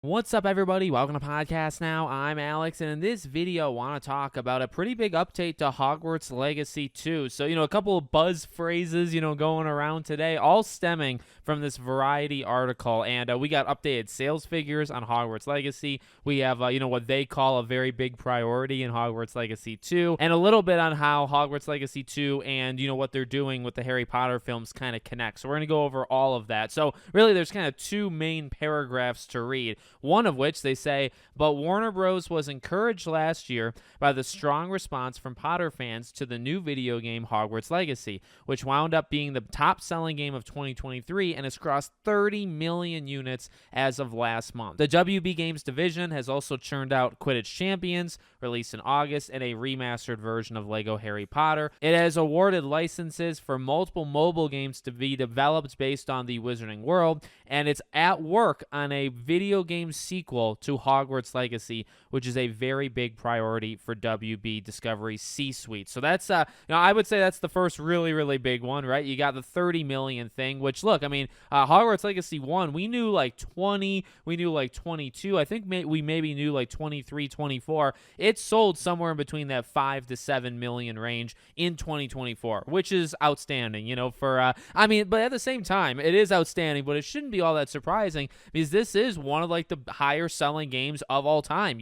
What's up, everybody? Welcome to Podcast Now. I'm Alex, and in this video, I want to talk about a pretty big update to Hogwarts Legacy 2. So, a couple of buzz phrases, going around today, all stemming from this Variety article. And we got updated sales figures on Hogwarts Legacy. We have, what they call a very big priority in Hogwarts Legacy 2, and a little bit on how Hogwarts Legacy 2 and, what they're doing with the Harry Potter films kind of connect. So, we're going to go over all of that. So, really, there's kind of two main paragraphs to read. One of which they say, but Warner Bros. Was encouraged last year by the strong response from Potter fans to the new video game Hogwarts Legacy, which wound up being the top-selling game of 2023 and has crossed 30 million units as of last month. The WB Games division has also churned out Quidditch Champions, released in August, and a remastered version of Lego Harry Potter. It has awarded licenses for multiple mobile games to be developed based on the Wizarding World, and it's at work on a video game sequel to Hogwarts Legacy, which is a very big priority for WB Discovery's C-suite. So that's, I would say that's the first really, really big one, right? You got the 30 million thing, which, look, Hogwarts Legacy 1, we knew like 20, we knew like 22. I think we maybe knew like 23, 24. It sold somewhere in between that 5 to 7 million range in 2024, which is outstanding, but at the same time, it is outstanding, but it shouldn't be all that surprising because this is one of like the higher selling games of all time.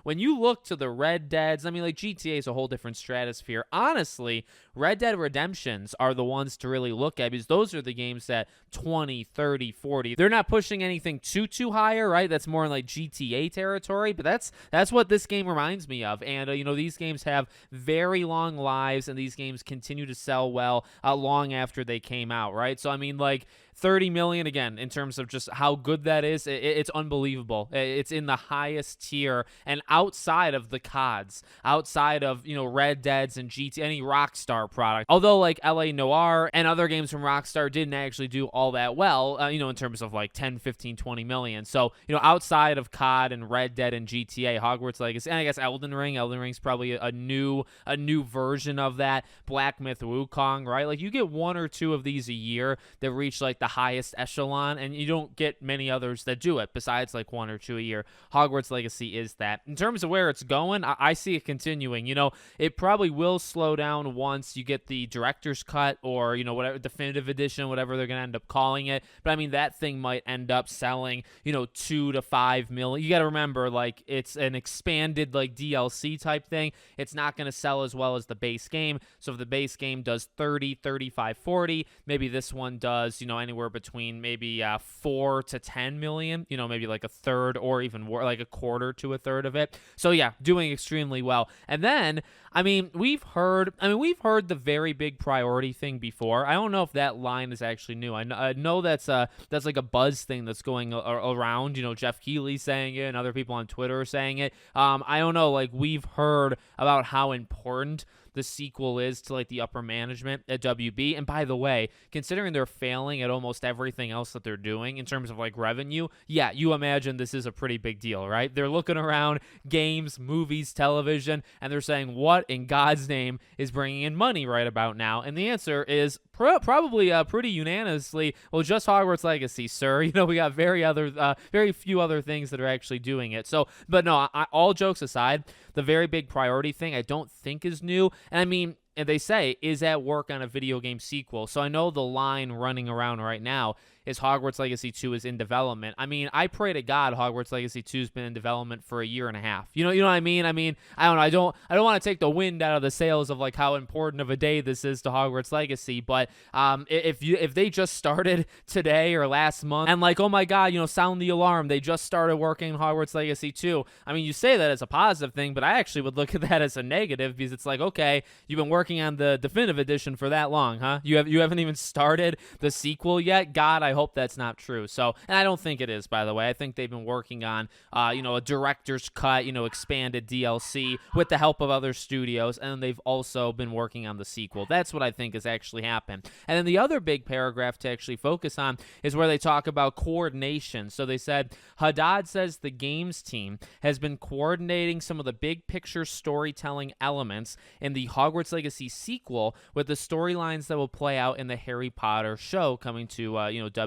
When you look to the Red Deads, GTA is a whole different stratosphere. Honestly, Red Dead Redemptions are the ones to really look at because those are the games that 20, 30, 40, they're not pushing anything too higher, right? That's more in like GTA territory, but that's what this game reminds me of. And, these games have very long lives and these games continue to sell well long after they came out, right? So, 30 million, again, in terms of just how good that is, it's unbelievable. It's in the highest tier and outside of the CODs, outside of, Red Deads and any Rockstar product. Although, like, LA Noire and other games from Rockstar didn't actually do all that well, in terms of, like, 10, 15, 20 million. So, outside of COD and Red Dead and GTA, Hogwarts Legacy, and I guess Elden Ring's probably a new version of that. Black Myth Wukong, right? Like, you get one or two of these a year that reach, like, the highest echelon, and you don't get many others that do it besides like one or two a year. Hogwarts Legacy is that. In terms of where it's going, I see it continuing. It probably will slow down once you get the director's cut or, whatever definitive edition, whatever they're going to end up calling it. But that thing might end up selling, 2 to 5 million. You got to remember, like, it's an expanded like DLC type thing. It's not going to sell as well as the base game. So if the base game does 30, 35, 40, maybe this one does, anywhere between maybe 4 to 10 million, maybe like a third or even more, like a quarter to a third of it. So yeah, doing extremely well. And then, we've heard the very big priority thing before. I don't know if that line is actually new. I know that's like a buzz thing that's going around, Jeff Keighley saying it and other people on Twitter are saying it. I don't know, like we've heard about how important the sequel is to like the upper management at WB. And by the way, considering they're failing at almost everything else that they're doing in terms of like revenue, yeah, you imagine this is a pretty big deal, right? They're looking around games, movies, television, and they're saying, what in God's name is bringing in money right about now? And the answer is probably pretty unanimously, well, just Hogwarts Legacy, sir. We got very few other things that are actually doing it. So, but no, all jokes aside, the very big priority thing I don't think is new. And and they say is at work on a video game sequel. So I know the line running around right now is Hogwarts Legacy 2 is in development. I pray to God Hogwarts Legacy 2 has been in development for a year and a half. You know what I mean? I don't know. I don't want to take the wind out of the sails of like how important of a day this is to Hogwarts Legacy. But if they just started today or last month and like, oh my God, sound the alarm, they just started working on Hogwarts Legacy 2. You say that as a positive thing, but I actually would look at that as a negative because it's like, okay, you've been working on the definitive edition for that long, huh? You haven't even started the sequel yet? God, I hope that's not true. So, and I don't think it is, by the way. I think they've been working on, a director's cut, expanded DLC with the help of other studios, and they've also been working on the sequel. That's what I think has actually happened. And then the other big paragraph to actually focus on is where they talk about coordination. So they said, Haddad says the games team has been coordinating some of the big picture storytelling elements in the Hogwarts Legacy sequel with the storylines that will play out in the Harry Potter show coming to,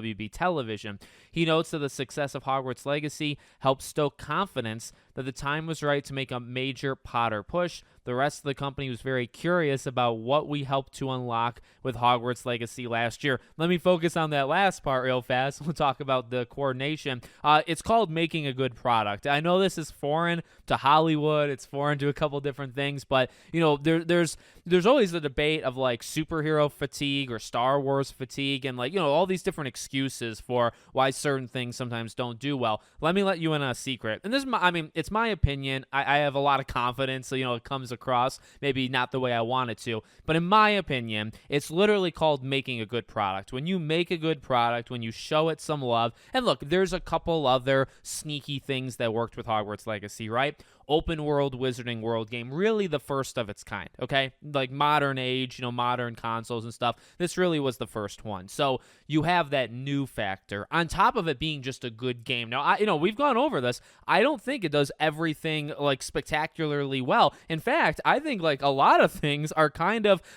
WB television. He notes that the success of Hogwarts Legacy helped stoke confidence that the time was right to make a major Potter push. The rest of the company was very curious about what we helped to unlock with Hogwarts Legacy last year. Let me focus on that last part real fast. We'll talk about the coordination. It's called making a good product. I know this is foreign to Hollywood. It's foreign to a couple different things, but you know, there's always the debate of like superhero fatigue or Star Wars fatigue, and like, you know, all these different excuses for why certain things sometimes don't do well. Let me let you in on a secret. And this is it's my opinion. I have a lot of confidence, so you know, it comes across maybe not the way I want it to, but in my opinion, it's literally called making a good product. When you make a good product, when you show it some love, and look, there's a couple other sneaky things that worked with Hogwarts Legacy, right? Open world Wizarding World game, really the first of its kind, okay? Like modern age, you know, modern consoles and stuff. This really was the first one. So you have that new factor on top of it being just a good game. Now, we've gone over this. I don't think it does everything like spectacularly well. In fact, I think like a lot of things are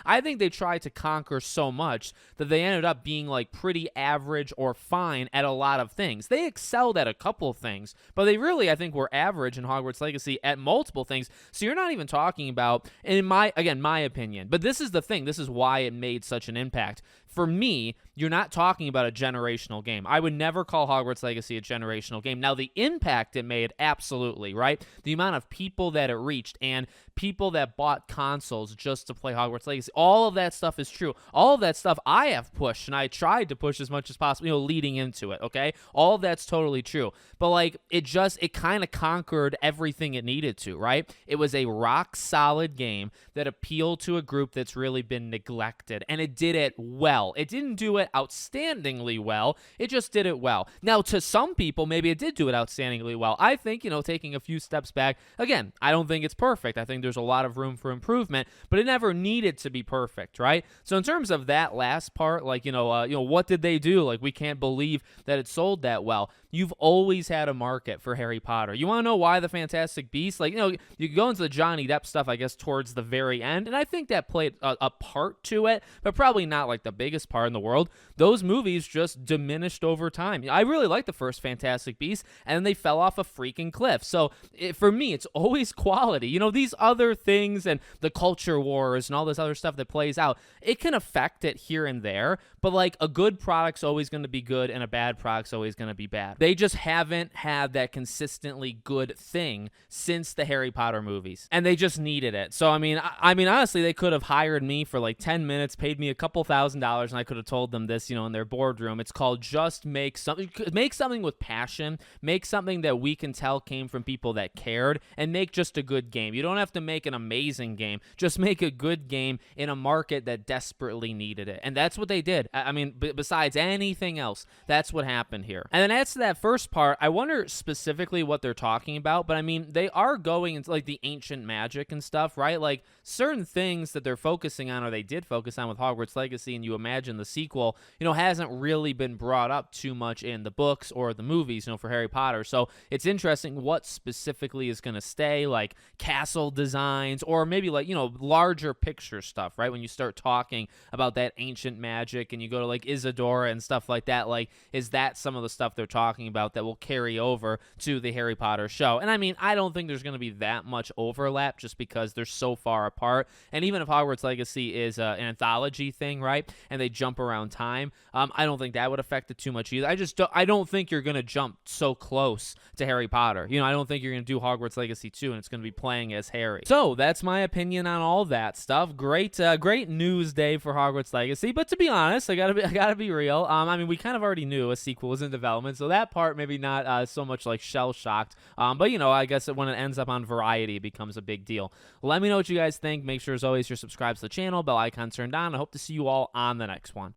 I think they tried to conquer so much that they ended up being like pretty average or fine at a lot of things. They excelled at a couple things, but they really, I think, were average in Hogwarts Legacy at multiple things. So you're not even talking about, in my opinion, but this is the thing. This is why it made such an impact. For me, you're not talking about a generational game. I would never call Hogwarts Legacy a generational game. Now, the impact it made, absolutely, right? The amount of people that it reached and people that bought consoles just to play Hogwarts Legacy, all of that stuff is true. All of that stuff I have pushed, and I tried to push as much as possible, you know, leading into it, okay? All of that's totally true. But, like, it kind of conquered everything it needed to, right? It was a rock-solid game that appealed to a group that's really been neglected, and it did it well. It didn't do it outstandingly well. It just did it well. Now, to some people, maybe it did do it outstandingly well. I think, you know, taking a few steps back, again, I don't think it's perfect. I think there's a lot of room for improvement, but it never needed to be perfect, right? So in terms of that last part, like, what did they do? Like, we can't believe that it sold that well. You've always had a market for Harry Potter. You want to know why the Fantastic Beasts? Like, you know, you go into the Johnny Depp stuff, I guess, towards the very end, and I think that played a part to it, but probably not like the biggest part in the world. Those movies just diminished over time. I really liked the first Fantastic Beasts, and then they fell off a freaking cliff. So for me, it's always quality. You know, these other things and the culture wars and all this other stuff that plays out, it can affect it here and there, but like a good product's always going to be good and a bad product's always going to be bad. They just haven't had that consistently good thing since the Harry Potter movies, and they just needed it. So I mean, honestly, they could have hired me for like 10 minutes, paid me a couple $1,000s, and I could have told them this, you know, in their boardroom. It's called just make something with passion, make something that we can tell came from people that cared, and make just a good game. You don't have to make an amazing game, just make a good game in a market that desperately needed it. And that's what they did. I mean, besides anything else, that's what happened here. And then as to that first part, I wonder specifically what they're talking about, but I mean, they are going into like the ancient magic and stuff, right? Like certain things that they're focusing on, or they did focus on with Hogwarts Legacy, and you imagine the sequel, you know, hasn't really been brought up too much in the books or the movies, you know, for Harry Potter. So it's interesting what specifically is going to stay, like castle designs, or maybe like, you know, larger picture stuff, right? When you start talking about that ancient magic and you go to like Isadora and stuff like that, like, is that some of the stuff they're talking about that will carry over to the Harry Potter show? And I mean, I don't think there's going to be that much overlap just because they're so far apart. And even if Hogwarts Legacy is an anthology thing, right, and they jump around time, I don't think that would affect it too much either. I don't think you're going to jump so close to Harry Potter. You know, I don't think you're going to do Hogwarts Legacy 2 and it's going to be playing as Harry. So that's my opinion on all that stuff. Great news day for Hogwarts Legacy. But to be honest, I gotta be real. I mean, we kind of already knew a sequel was in development, so that part maybe not so much like shell shocked. But you know, I guess when it ends up on Variety, it becomes a big deal. Let me know what you guys think. Make sure, as always, you're subscribed to the channel, bell icon turned on. I hope to see you all on the next one.